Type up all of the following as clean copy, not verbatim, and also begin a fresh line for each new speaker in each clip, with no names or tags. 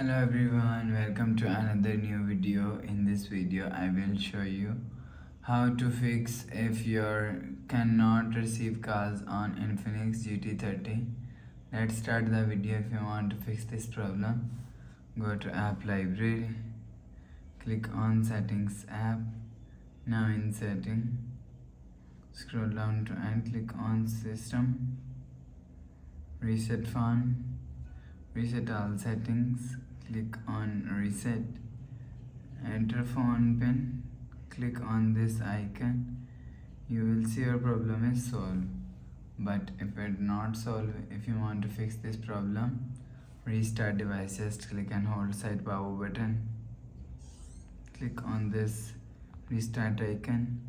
Hello everyone, welcome to another new video. In this video I will show you how to fix if you cannot receive calls on Infinix GT30. Let's start the video. If you want to fix this problem, go to app library, click on settings app. Now in setting, scroll down to and click on system, reset phone, reset all settings, click on reset, enter phone pin, click on this icon. You will see your problem is solved. But if it not solved, if you want to fix this problem, restart device. Just click and hold side power button, click on this restart icon,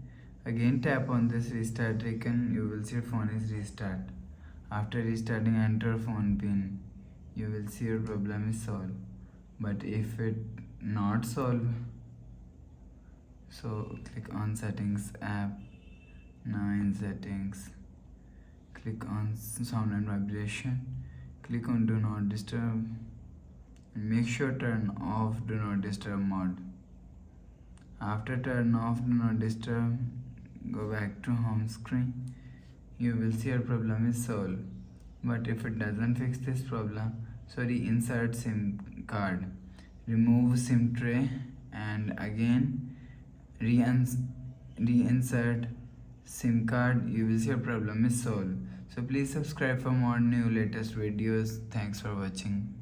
again tap on this restart icon. You will see your phone is restart. After restarting, enter phone pin. You will see your problem is solved. But if it not solved, so click on settings app. Now in settings, click on sound and vibration, click on do not disturb, and make sure turn off do not disturb mode. After turn off do not disturb, go back to home screen. You will see your problem is solved. But if it doesn't fix this problem, so reinsert SIM card, remove SIM tray, and again reinsert SIM card. You will see your problem is solved. So please subscribe for more new latest videos. Thanks for watching.